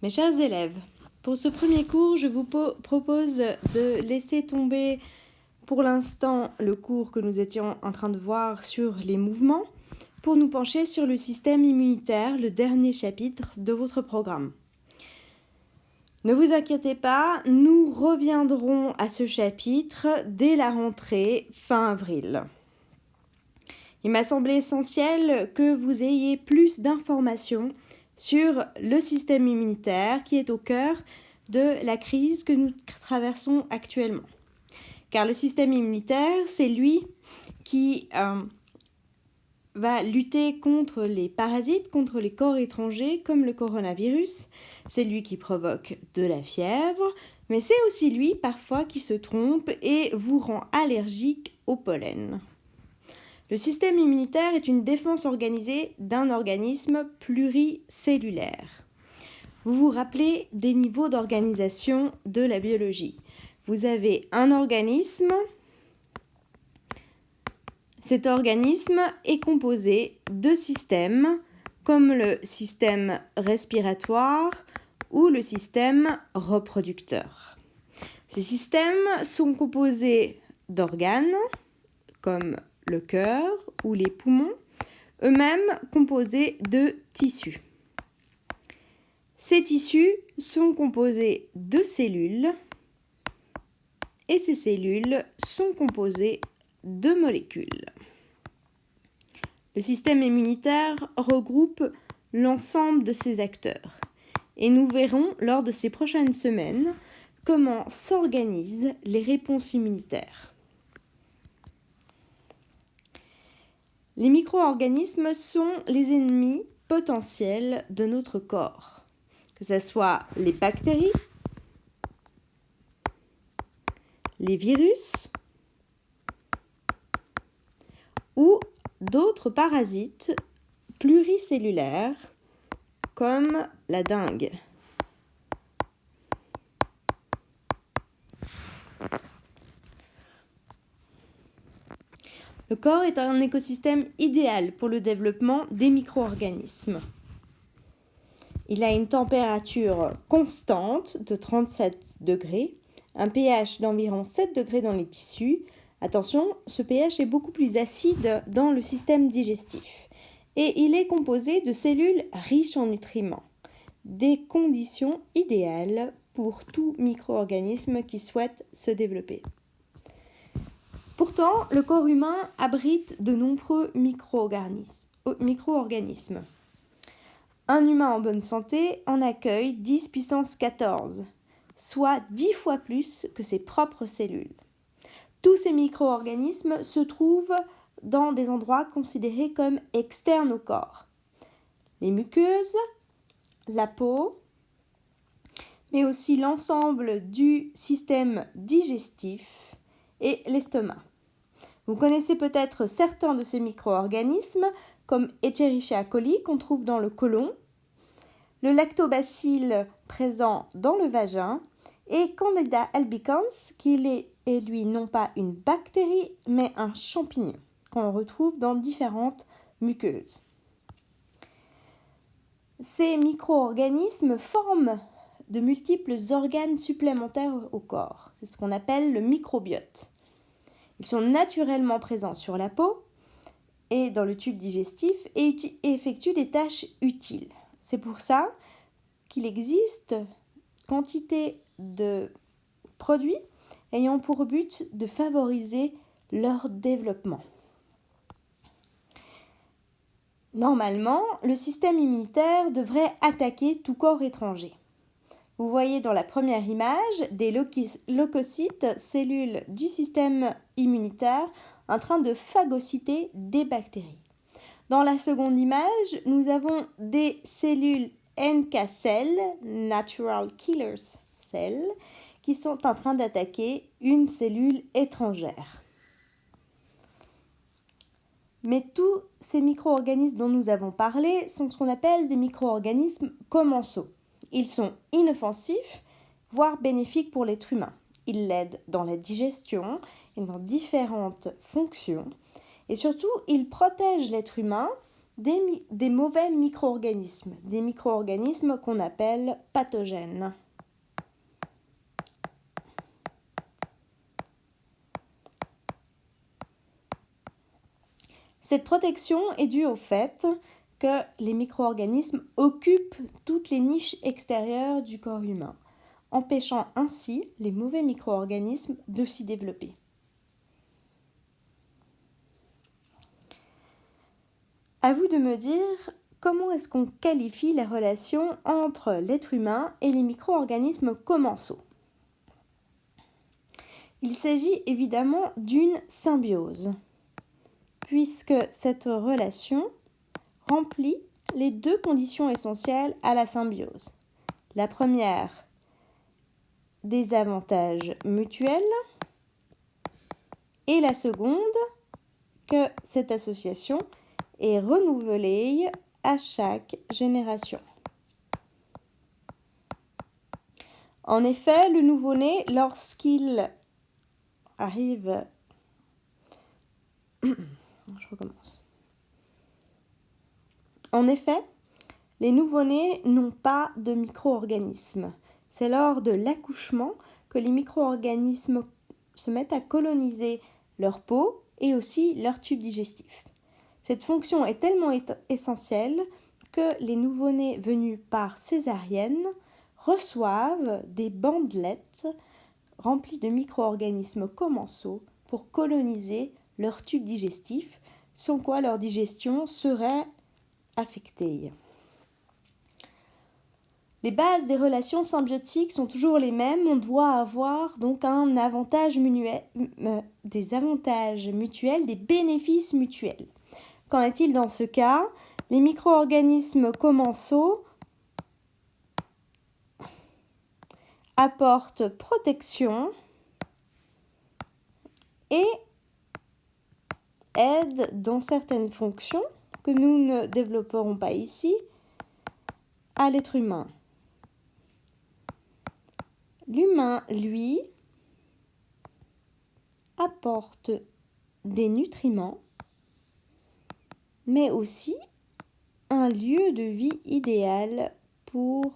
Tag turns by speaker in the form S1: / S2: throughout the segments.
S1: Mes chers élèves, pour ce premier cours, je vous propose de laisser tomber pour l'instant le cours que nous étions en train de voir sur les mouvements pour nous pencher sur le système immunitaire, le dernier chapitre de votre programme. Ne vous inquiétez pas, nous reviendrons à ce chapitre dès la rentrée fin avril. Il m'a semblé essentiel que vous ayez plus d'informations sur le système immunitaire qui est au cœur de la crise que nous traversons actuellement. Car le système immunitaire, c'est lui qui va lutter contre les parasites, contre les corps étrangers comme le coronavirus. C'est lui qui provoque de la fièvre, mais c'est aussi lui parfois qui se trompe et vous rend allergique au pollen. Le système immunitaire est une défense organisée d'un organisme pluricellulaire. Vous vous rappelez des niveaux d'organisation de la biologie. Vous avez un organisme. Cet organisme est composé de systèmes comme le système respiratoire ou le système reproducteur. Ces systèmes sont composés d'organes comme le cœur ou les poumons, eux-mêmes composés de tissus. Ces tissus sont composés de cellules et ces cellules sont composées de molécules. Le système immunitaire regroupe l'ensemble de ces acteurs et nous verrons lors de ces prochaines semaines comment s'organisent les réponses immunitaires. Les micro-organismes sont les ennemis potentiels de notre corps, que ce soit les bactéries, les virus ou d'autres parasites pluricellulaires comme la dengue. Le corps est un écosystème idéal pour le développement des micro-organismes. Il a une température constante de 37 degrés, un pH d'environ 7 degrés dans les tissus. Attention, ce pH est beaucoup plus acide dans le système digestif et il est composé de cellules riches en nutriments, des conditions idéales pour tout micro-organisme qui souhaite se développer. Pourtant, le corps humain abrite de nombreux micro-organismes. Un humain en bonne santé en accueille 10 puissance 14, soit 10 fois plus que ses propres cellules. Tous ces micro-organismes se trouvent dans des endroits considérés comme externes au corps. Les muqueuses, la peau, mais aussi l'ensemble du système digestif et l'estomac. Vous connaissez peut-être certains de ces micro-organismes comme Escherichia coli qu'on trouve dans le côlon, le lactobacille présent dans le vagin et Candida albicans qui est lui non pas une bactérie mais un champignon qu'on retrouve dans différentes muqueuses. Ces micro-organismes forment de multiples organes supplémentaires au corps. C'est ce qu'on appelle le microbiote. Ils sont naturellement présents sur la peau et dans le tube digestif et effectuent des tâches utiles. C'est pour ça qu'il existe quantité de produits ayant pour but de favoriser leur développement. Normalement, le système immunitaire devrait attaquer tout corps étranger. Vous voyez dans la première image des leucocytes, cellules du système immunitaire, en train de phagocyter des bactéries. Dans la seconde image, nous avons des cellules NK cells, Natural Killer cells, qui sont en train d'attaquer une cellule étrangère. Mais tous ces micro-organismes dont nous avons parlé sont ce qu'on appelle des micro-organismes commensaux. Ils sont inoffensifs, voire bénéfiques pour l'être humain. Ils l'aident dans la digestion et dans différentes fonctions. Et surtout, ils protègent l'être humain des mauvais micro-organismes, des micro-organismes qu'on appelle pathogènes. Cette protection est due au fait que les micro-organismes occupent toutes les niches extérieures du corps humain, empêchant ainsi les mauvais micro-organismes de s'y développer. À vous de me dire comment est-ce qu'on qualifie la relation entre l'être humain et les micro-organismes commensaux. Il s'agit évidemment d'une symbiose, puisque cette relation remplit les deux conditions essentielles à la symbiose. La première, des avantages mutuels, et la seconde, que cette association est renouvelée à chaque génération. En effet, le nouveau-né, lorsqu'il arrive... Je recommence. En effet, les nouveau-nés n'ont pas de micro-organismes. C'est lors de l'accouchement que les micro-organismes se mettent à coloniser leur peau et aussi leur tube digestif. Cette fonction est tellement essentielle que les nouveau-nés venus par césarienne reçoivent des bandelettes remplies de micro-organismes commensaux pour coloniser leur tube digestif, sans quoi leur digestion serait affectée. Les bases des relations symbiotiques sont toujours les mêmes. On doit avoir donc des avantages mutuels, des bénéfices mutuels. Qu'en est-il dans ce cas? Les micro-organismes commensaux apportent protection et aident dans certaines fonctions que nous ne développerons pas ici à l'être humain. L'humain, lui, apporte des nutriments, mais aussi un lieu de vie idéal pour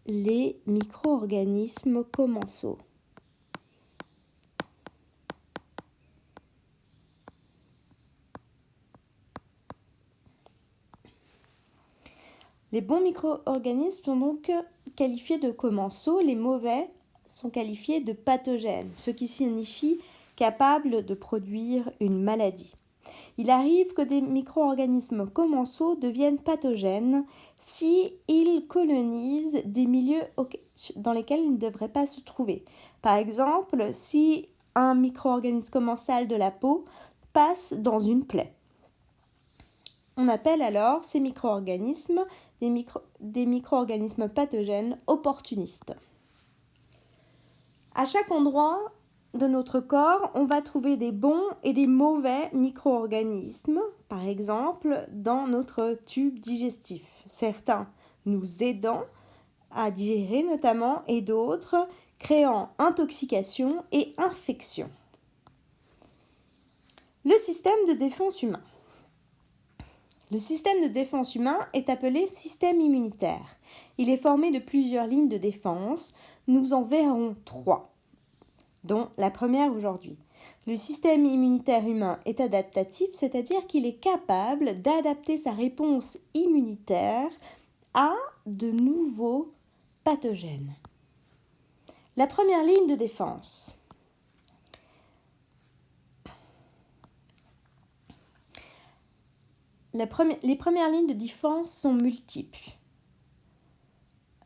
S1: les micro-organismes commensaux. Les bons micro-organismes sont donc qualifiés de commensaux, les mauvais sont qualifiés de pathogènes, ce qui signifie capables de produire une maladie. Il arrive que des micro-organismes commensaux deviennent pathogènes s'ils colonisent des milieux dans lesquels ils ne devraient pas se trouver. Par exemple, si un micro-organisme commensal de la peau passe dans une plaie. On appelle alors ces micro-organismes des micro-organismes pathogènes opportunistes. À chaque endroit de notre corps, on va trouver des bons et des mauvais micro-organismes, par exemple dans notre tube digestif. Certains nous aidant à digérer notamment et d'autres créant intoxication et infection. Le système de défense humain. Le système de défense humain est appelé système immunitaire. Il est formé de plusieurs lignes de défense. Nous en verrons 3, dont la première aujourd'hui. Le système immunitaire humain est adaptatif, c'est-à-dire qu'il est capable d'adapter sa réponse immunitaire à de nouveaux pathogènes. La première ligne de défense. Les premières lignes de défense sont multiples.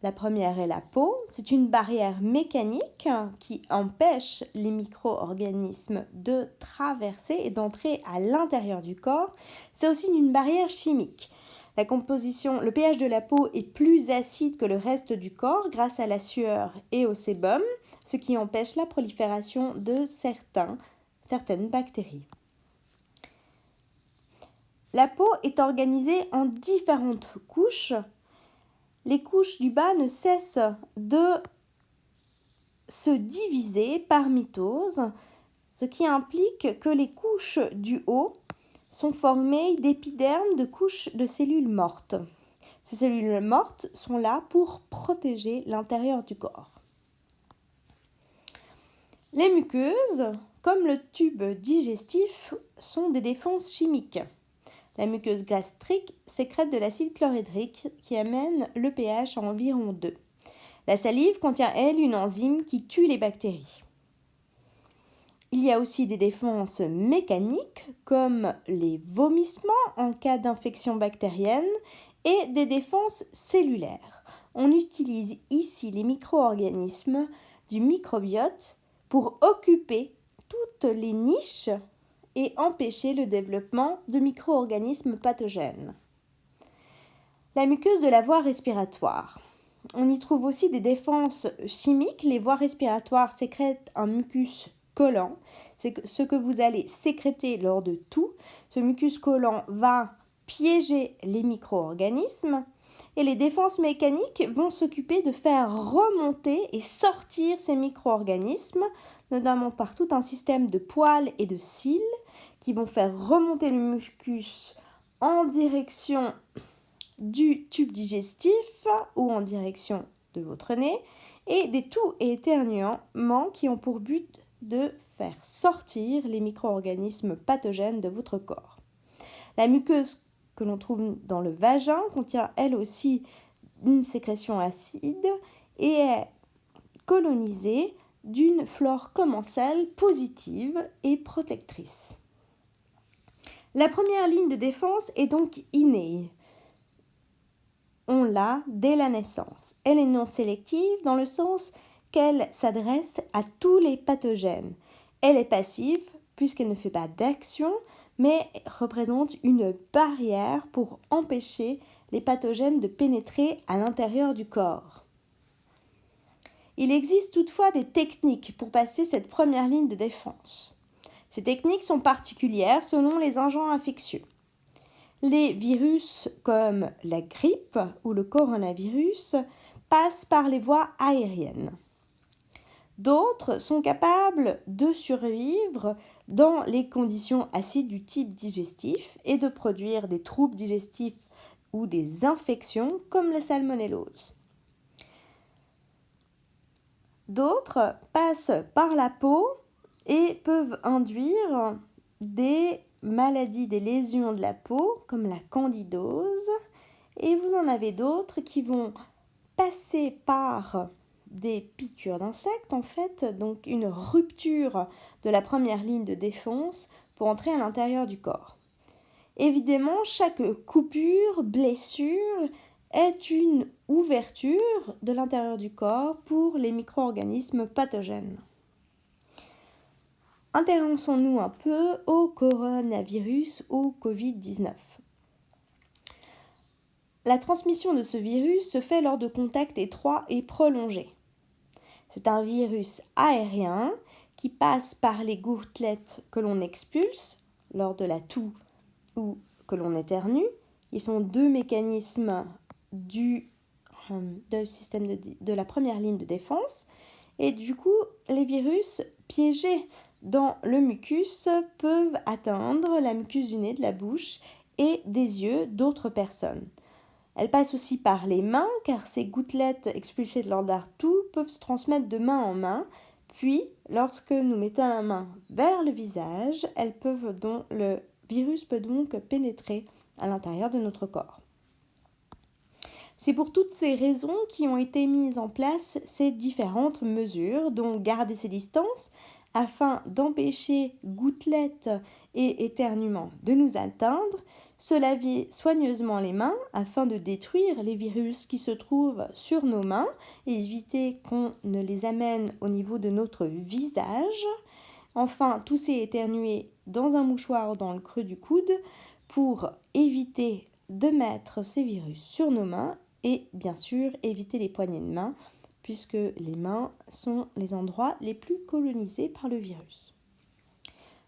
S1: La première est la peau. C'est une barrière mécanique qui empêche les micro-organismes de traverser et d'entrer à l'intérieur du corps. C'est aussi une barrière chimique. Le pH de la peau est plus acide que le reste du corps grâce à la sueur et au sébum, ce qui empêche la prolifération de certaines bactéries. La peau est organisée en différentes couches. Les couches du bas ne cessent de se diviser par mitose, ce qui implique que les couches du haut sont formées d'épidermes de couches de cellules mortes. Ces cellules mortes sont là pour protéger l'intérieur du corps. Les muqueuses, comme le tube digestif, sont des défenses chimiques. La muqueuse gastrique sécrète de l'acide chlorhydrique qui amène le pH à environ 2. La salive contient, elle, une enzyme qui tue les bactéries. Il y a aussi des défenses mécaniques comme les vomissements en cas d'infection bactérienne et des défenses cellulaires. On utilise ici les micro-organismes du microbiote pour occuper toutes les niches et empêcher le développement de micro-organismes pathogènes. La muqueuse de la voie respiratoire. On y trouve aussi des défenses chimiques. Les voies respiratoires sécrètent un mucus collant. C'est ce que vous allez sécréter lors de toux. Ce mucus collant va piéger les micro-organismes. Et les défenses mécaniques vont s'occuper de faire remonter et sortir ces micro-organismes, notamment par tout un système de poils et de cils qui vont faire remonter le mucus en direction du tube digestif ou en direction de votre nez, et des toux et éternuements qui ont pour but de faire sortir les micro-organismes pathogènes de votre corps. La muqueuse que l'on trouve dans le vagin contient elle aussi une sécrétion acide et est colonisée d'une flore commensale positive et protectrice. La première ligne de défense est donc innée. On l'a dès la naissance. Elle est non sélective dans le sens qu'elle s'adresse à tous les pathogènes. Elle est passive puisqu'elle ne fait pas d'action, mais représente une barrière pour empêcher les pathogènes de pénétrer à l'intérieur du corps. Il existe toutefois des techniques pour passer cette première ligne de défense. Ces techniques sont particulières selon les agents infectieux. Les virus comme la grippe ou le coronavirus passent par les voies aériennes. D'autres sont capables de survivre dans les conditions acides du type digestif et de produire des troubles digestifs ou des infections comme la salmonellose. D'autres passent par la peau et peuvent induire des maladies, des lésions de la peau comme la candidose. Et vous en avez d'autres qui vont passer par des piqûres d'insectes en fait, donc une rupture de la première ligne de défense pour entrer à l'intérieur du corps. Évidemment, chaque coupure, blessure est une ouverture de l'intérieur du corps pour les micro-organismes pathogènes. Intéressons-nous un peu au coronavirus ou Covid-19. La transmission de ce virus se fait lors de contacts étroits et prolongés. C'est un virus aérien qui passe par les gouttelettes que l'on expulse lors de la toux ou que l'on éternue. Ils sont deux mécanismes du système de la première ligne de défense. Et du coup, les virus piégés dans le mucus peuvent atteindre la muqueuse du nez, de la bouche et des yeux d'autres personnes. Elles passent aussi par les mains, car ces gouttelettes expulsées lors de la toux peuvent se transmettre de main en main. Puis, lorsque nous mettons la main vers le visage, le virus peut donc pénétrer à l'intérieur de notre corps. C'est pour toutes ces raisons qu'ont été mises en place ces différentes mesures, dont garder ses distances, afin d'empêcher gouttelettes et éternuements de nous atteindre, se laver soigneusement les mains afin de détruire les virus qui se trouvent sur nos mains et éviter qu'on ne les amène au niveau de notre visage. Enfin, tousser et éternuer dans un mouchoir ou dans le creux du coude pour éviter de mettre ces virus sur nos mains et bien sûr éviter les poignées de main puisque les mains sont les endroits les plus colonisés par le virus.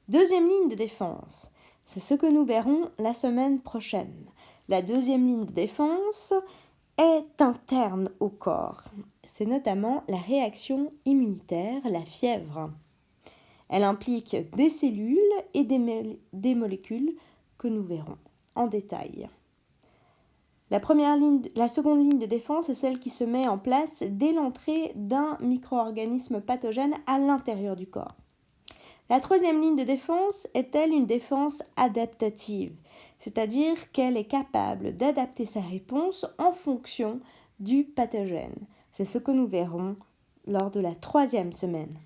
S1: Deuxième ligne de défense, c'est ce que nous verrons la semaine prochaine. La deuxième ligne de défense est interne au corps. C'est notamment la réaction immunitaire, la fièvre. Elle implique des cellules et des molécules que nous verrons en détail. La seconde ligne de défense est celle qui se met en place dès l'entrée d'un micro-organisme pathogène à l'intérieur du corps. La troisième ligne de défense est-elle une défense adaptative, c'est-à-dire qu'elle est capable d'adapter sa réponse en fonction du pathogène. C'est ce que nous verrons lors de la troisième semaine.